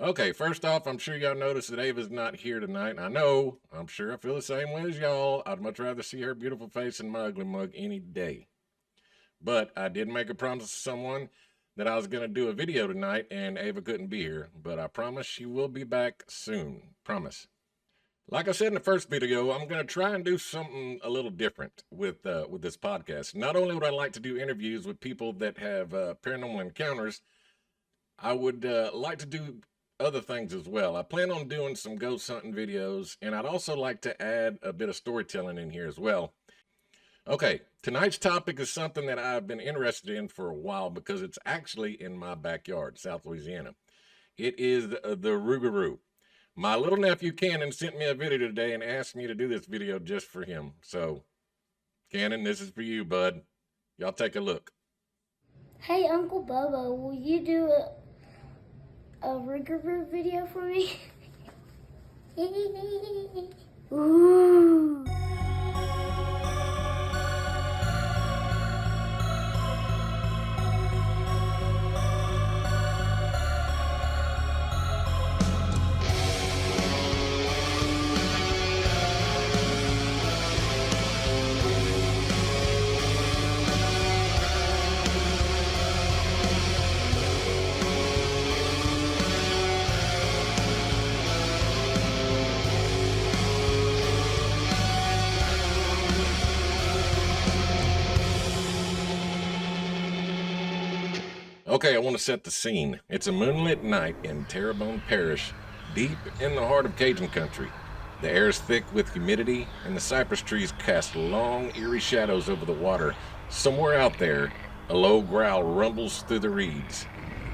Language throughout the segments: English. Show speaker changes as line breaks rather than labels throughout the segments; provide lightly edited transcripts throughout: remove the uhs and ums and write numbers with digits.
Okay, first off, I'm sure y'all noticed that Ava's not here tonight. And I'm sure I feel the same way as y'all. I'd much rather see her beautiful face than my ugly mug any day. But I did make a promise to someone that I was going to do a video tonight, and Ava couldn't be here. But I promise she will be back soon. Promise. Like I said in the first video, I'm going to try and do something a little different with this podcast. Not only would I like to do interviews with people that have paranormal encounters, I would like to do other things as well. I plan on doing some ghost hunting videos, and I'd also like to add a bit of storytelling in here as well. Okay, tonight's topic is something that I've been interested in for a while because it's actually in my backyard, South Louisiana. It is the Rougarou. My little nephew Cannon sent me a video today and asked me to do this video just for him. So, Cannon, this is for you, bud. Y'all take a look.
Hey, Uncle Bobo, will you do a Rougarou video for me? Ooh.
Okay, I want to set the scene. It's a moonlit night in Terrebonne Parish, deep in the heart of Cajun country. The air is thick with humidity, and the cypress trees cast long, eerie shadows over the water. Somewhere out there, a low growl rumbles through the reeds.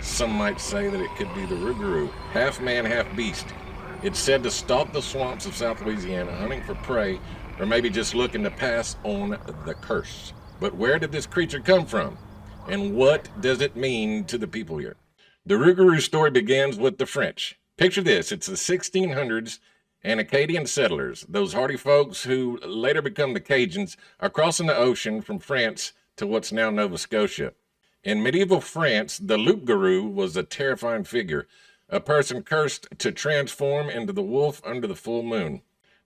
Some might say that it could be the Rougarou, half man, half beast. It's said to stalk the swamps of South Louisiana, hunting for prey, or maybe just looking to pass on the curse. But where did this creature come from? And what does it mean to the people here? The Rougarou story begins with the French. Picture this, it's the 1600s, and Acadian settlers, those hardy folks who later become the Cajuns, are crossing the ocean from France to what's now Nova Scotia. In medieval France, the Loup-garou was a terrifying figure, a person cursed to transform into the wolf under the full moon.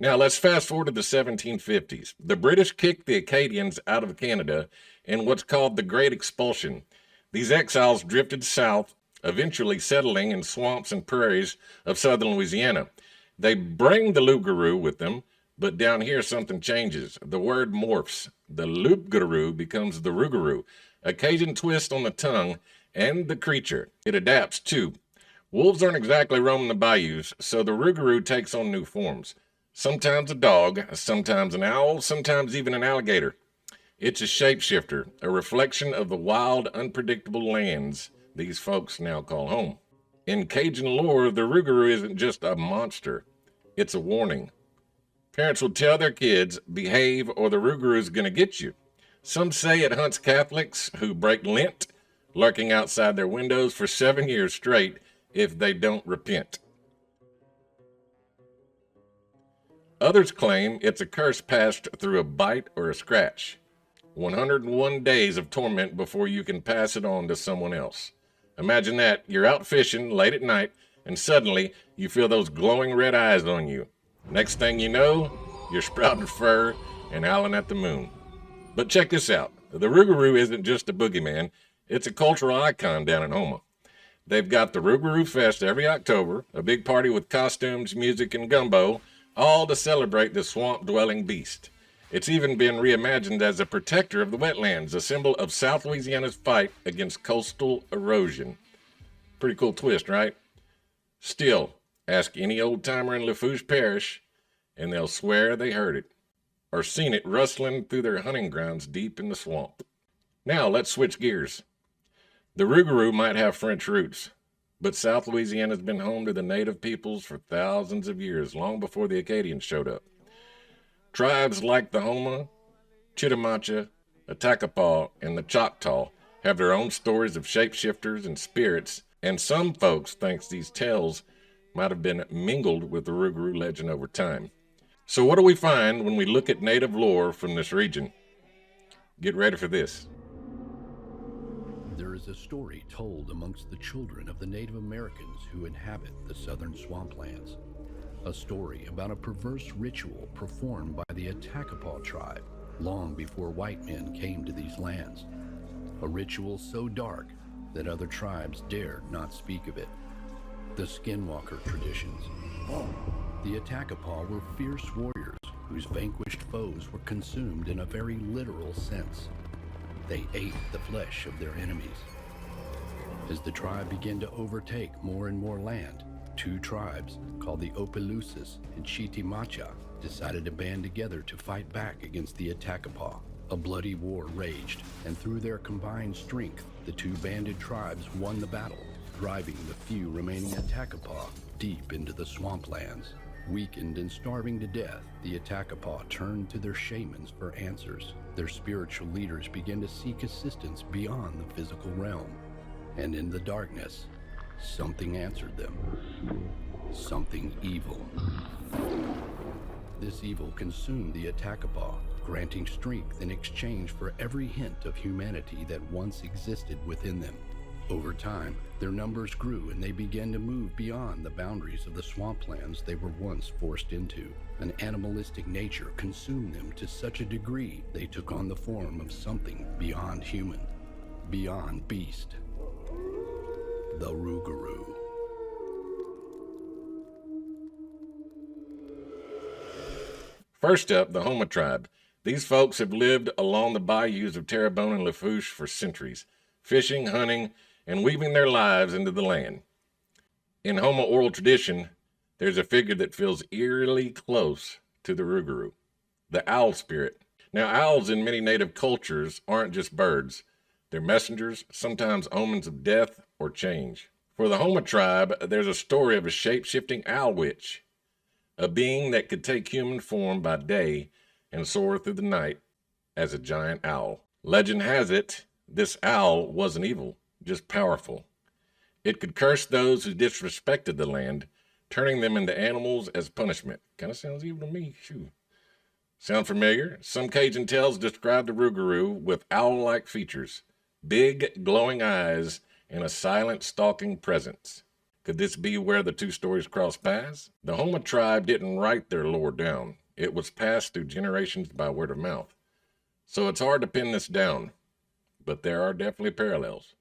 Now let's fast forward to the 1750s. The British kicked the Acadians out of Canada in what's called the Great Expulsion. These exiles drifted south, eventually settling in swamps and prairies of southern Louisiana. They bring the Loup-garou with them, but down here something changes. The word morphs. The Loup-garou becomes the Rougarou, a Cajun twist on the tongue and the creature. It adapts too. Wolves aren't exactly roaming the bayous, so the Rougarou takes on new forms. Sometimes a dog, sometimes an owl, sometimes even an alligator. It's a shapeshifter, a reflection of the wild, unpredictable lands these folks now call home. In Cajun lore, the Rougarou isn't just a monster, it's a warning. Parents will tell their kids, behave or the Rougarou is going to get you. Some say it hunts Catholics who break Lent, lurking outside their windows for 7 years straight if they don't repent. Others claim it's a curse passed through a bite or a scratch. 101 days of torment before you can pass it on to someone else. Imagine that, you're out fishing late at night, and suddenly you feel those glowing red eyes on you. Next thing you know, you're sprouting fur and howling at the moon. But check this out, the Rougarou isn't just a boogeyman, it's a cultural icon down in Houma. They've got the Rougarou Fest every October, a big party with costumes, music, and gumbo, all to celebrate the swamp-dwelling beast. It's even been reimagined as a protector of the wetlands, a symbol of South Louisiana's fight against coastal erosion. Pretty cool twist, right? Still, ask any old-timer in Lafourche Parish, and they'll swear they heard it, or seen it rustling through their hunting grounds deep in the swamp. Now, let's switch gears. The Rougarou might have French roots, but South Louisiana's been home to the native peoples for thousands of years, long before the Acadians showed up. Tribes like the Houma, Chitimacha, Attakapaw, and the Choctaw have their own stories of shapeshifters and spirits, and some folks think these tales might have been mingled with the Rougarou legend over time. So what do we find when we look at native lore from this region? Get ready for this. The Rougarou is a
There is a story told amongst the children of the Native Americans who inhabit the southern swamplands. A story about a perverse ritual performed by the Attakapaw tribe long before white men came to these lands. A ritual so dark that other tribes dared not speak of it. The Skinwalker traditions. The Attakapaw were fierce warriors whose vanquished foes were consumed in a very literal sense. They ate the flesh of their enemies. As the tribe began to overtake more and more land, two tribes, called the Opelousas and Chitimacha, decided to band together to fight back against the Attakapaw. A bloody war raged, and through their combined strength, the two banded tribes won the battle, driving the few remaining Attakapaw deep into the swamplands. Weakened and starving to death, the Attakapaw turned to their shamans for answers. Their spiritual leaders began to seek assistance beyond the physical realm. And in the darkness, something answered them. Something evil. This evil consumed the Attakapaw, granting strength in exchange for every hint of humanity that once existed within them. Over time, their numbers grew and they began to move beyond the boundaries of the swamplands they were once forced into. An animalistic nature consumed them to such a degree they took on the form of something beyond human, beyond beast. The Rougarou.
First up, the Homa tribe. These folks have lived along the bayous of Terrebonne and Lafourche for centuries, fishing, hunting, and weaving their lives into the land. In Homa oral tradition, there's a figure that feels eerily close to the Rougarou, the owl spirit. Now, owls in many native cultures aren't just birds. They're messengers, sometimes omens of death or change. For the Homa tribe, there's a story of a shape-shifting owl witch, a being that could take human form by day and soar through the night as a giant owl. Legend has it, this owl wasn't evil, just powerful. It could curse those who disrespected the land, turning them into animals as punishment. Kind of sounds evil to me. Shoo. Sound familiar? Some Cajun tales describe the Rougarou with owl-like features, big, glowing eyes, and a silent, stalking presence. Could this be where the two stories cross paths? The Homa tribe didn't write their lore down. It was passed through generations by word of mouth. So it's hard to pin this down, but there are definitely parallels.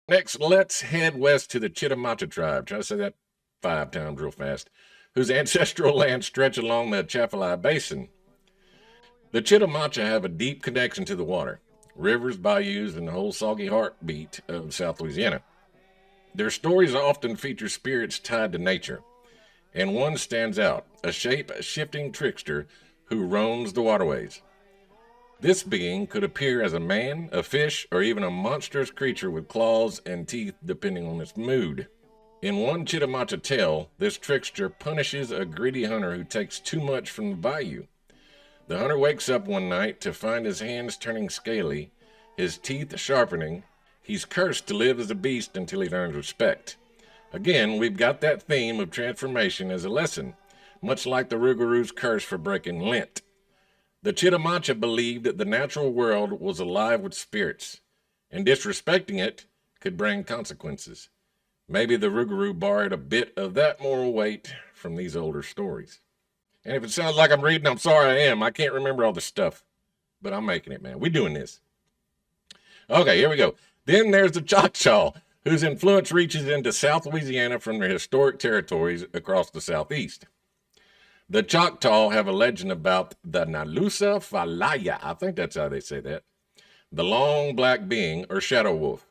Next, let's head west to the Chitimacha tribe. Try to say that 5 times real fast. Whose ancestral lands stretch along the Atchafalaya Basin. The Chitimacha have a deep connection to the water, rivers, bayous, and the whole soggy heartbeat of South Louisiana. Their stories often feature spirits tied to nature, and one stands out, a shape-shifting trickster who roams the waterways. This being could appear as a man, a fish, or even a monstrous creature with claws and teeth depending on its mood. In one Chitimacha tale, this trickster punishes a greedy hunter who takes too much from the bayou. The hunter wakes up one night to find his hands turning scaly, his teeth sharpening. He's cursed to live as a beast until he learns respect. Again, we've got that theme of transformation as a lesson, much like the Rougarou's curse for breaking Lent. The Chitimacha believed that the natural world was alive with spirits, and disrespecting it could bring consequences. Maybe the Rougarou borrowed a bit of that moral weight from these older stories. And if it sounds like I'm reading, I'm sorry I am. I can't remember all this stuff, but I'm making it, man. We're doing this. Okay, here we go. Then there's the Choctaw, whose influence reaches into South Louisiana from their historic territories across the southeast. The Choctaw have a legend about the Nalusa Falaya, I think that's how they say that, the long black being, or shadow wolf.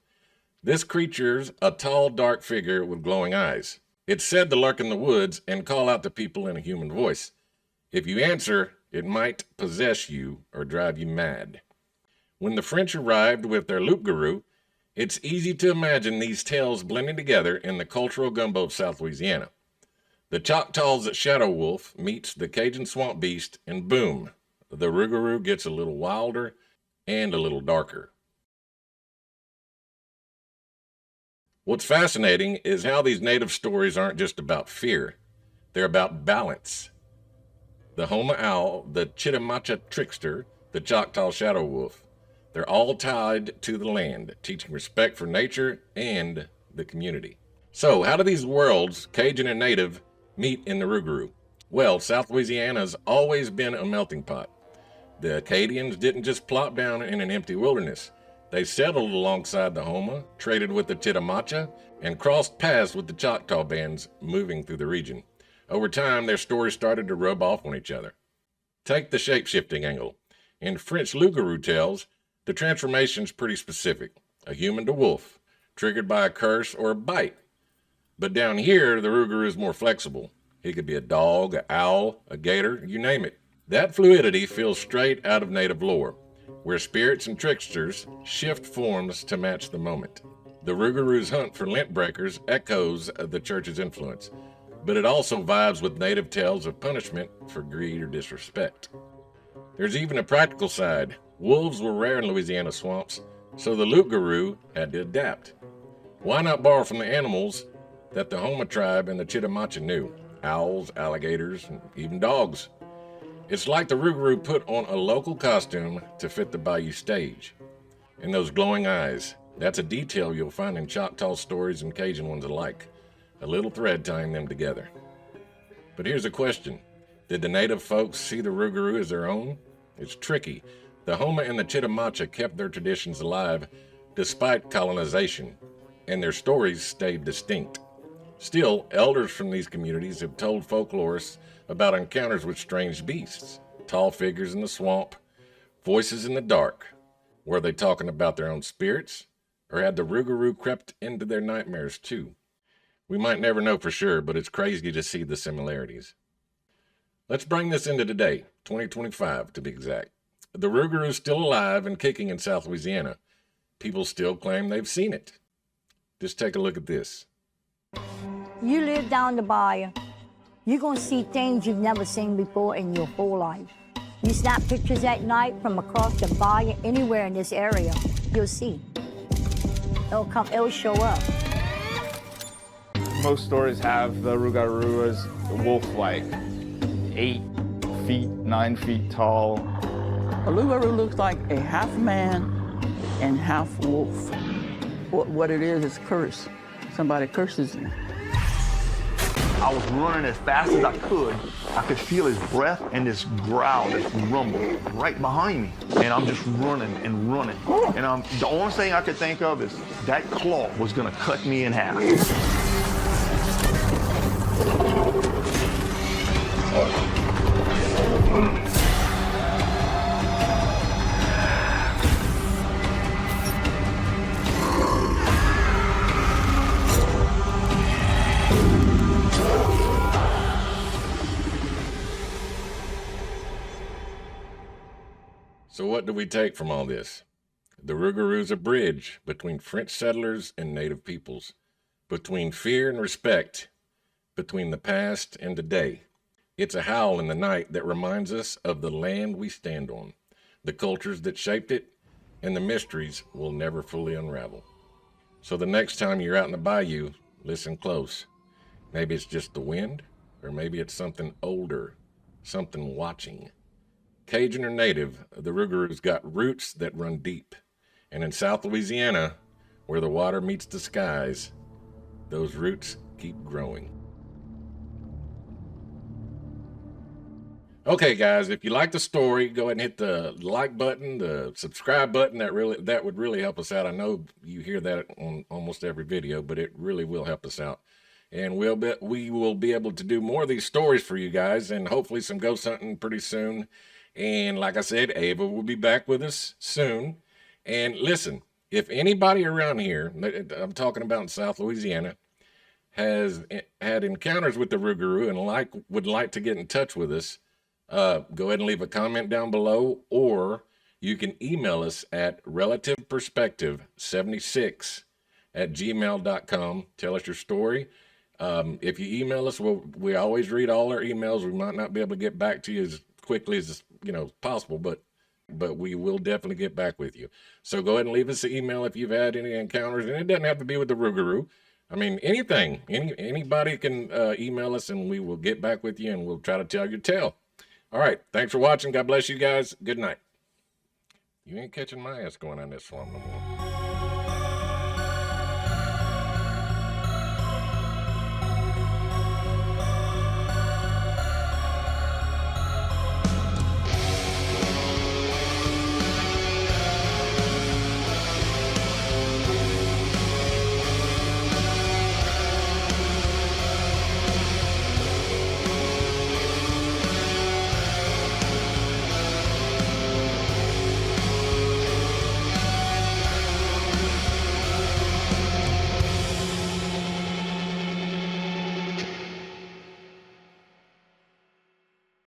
This creature's a tall, dark figure with glowing eyes. It's said to lurk in the woods and call out to people in a human voice. If you answer, it might possess you or drive you mad. When the French arrived with their loup-garou, it's easy to imagine these tales blending together in the cultural gumbo of South Louisiana. The Choctaw's shadow wolf meets the Cajun swamp beast, and boom, the Rougarou gets a little wilder and a little darker. What's fascinating is how these native stories aren't just about fear. They're about balance. The Homa owl, the Chitimacha trickster, the Choctaw shadow wolf. They're all tied to the land, teaching respect for nature and the community. So, how do these worlds, Cajun and Native, meet in the Rougarou? Well, South Louisiana's always been a melting pot. The Acadians didn't just plop down in an empty wilderness. They settled alongside the Houma, traded with the Chitimacha, and crossed paths with the Choctaw bands moving through the region. Over time, their stories started to rub off on each other. Take the shape-shifting angle. In French Lougarou tales, the transformation's pretty specific. A human to wolf, triggered by a curse or a bite. But down here, the Rougarou is more flexible. He could be a dog, an owl, a gator, you name it. That fluidity feels straight out of native lore, where spirits and tricksters shift forms to match the moment. The Rougarou's hunt for lint breakers echoes the church's influence, but it also vibes with native tales of punishment for greed or disrespect. There's even a practical side. Wolves were rare in Louisiana swamps, so the Lougarou had to adapt. Why not borrow from the animals that the Houma tribe and the Chitimacha knew? Owls, alligators, and even dogs. It's like the Rougarou put on a local costume to fit the Bayou stage. And those glowing eyes, that's a detail you'll find in Choctaw stories and Cajun ones alike. A little thread tying them together. But here's a question. Did the native folks see the Rougarou as their own? It's tricky. The Houma and the Chitimacha kept their traditions alive despite colonization, and their stories stayed distinct. Still, elders from these communities have told folklorists about encounters with strange beasts, tall figures in the swamp, voices in the dark. Were they talking about their own spirits, or had the Rougarou crept into their nightmares too? We might never know for sure, but it's crazy to see the similarities. Let's bring this into today, 2025 to be exact. The Rougarou's still alive and kicking in South Louisiana. People still claim they've seen it. Just take a look at this.
You live down the bayou, you're gonna see things you've never seen before in your whole life. You snap pictures at night from across the bayou, anywhere in this area, you'll see. It'll show up.
Most stories have the Rougarou as wolf-like, 8 feet, 9 feet tall.
A Rougarou looks like a half man and half wolf. What it is curse. Somebody curses him.
I was running as fast as I could. I could feel his breath and this growl, this rumble right behind me. And I'm just running and running. And the only thing I could think of is that claw was gonna cut me in half.
So what do we take from all this? The Rougarou's a bridge between French settlers and native peoples, between fear and respect, between the past and today. It's a howl in the night that reminds us of the land we stand on, the cultures that shaped it, and the mysteries we'll never fully unravel. So the next time you're out in the bayou, listen close. Maybe it's just the wind, or maybe it's something older, something watching. Cajun or native, the Rougarou's got roots that run deep. And in South Louisiana, where the water meets the skies, those roots keep growing. Okay, guys, if you like the story, go ahead and hit the like button, the subscribe button. That would really help us out. I know you hear that on almost every video, but it really will help us out. And we will be able to do more of these stories for you guys, and hopefully some ghost hunting pretty soon. And like I said, Ava will be back with us soon. And listen, if anybody around here, I'm talking about in South Louisiana, has had encounters with the Rougarou and would like to get in touch with us, go ahead and leave a comment down below, or you can email us at relativeperspective76@gmail.com. Tell us your story. If you email us, we always read all our emails. We might not be able to get back to you as quickly as possible, but we will definitely get back with you. So go ahead and leave us an email if you've had any encounters, and it doesn't have to be with the Rougarou. I mean, anything, anybody can email us, and we will get back with you, and we'll try to tell your tale. All right, thanks for watching. God bless you guys. Good night. You ain't catching my ass going on that swamp no more.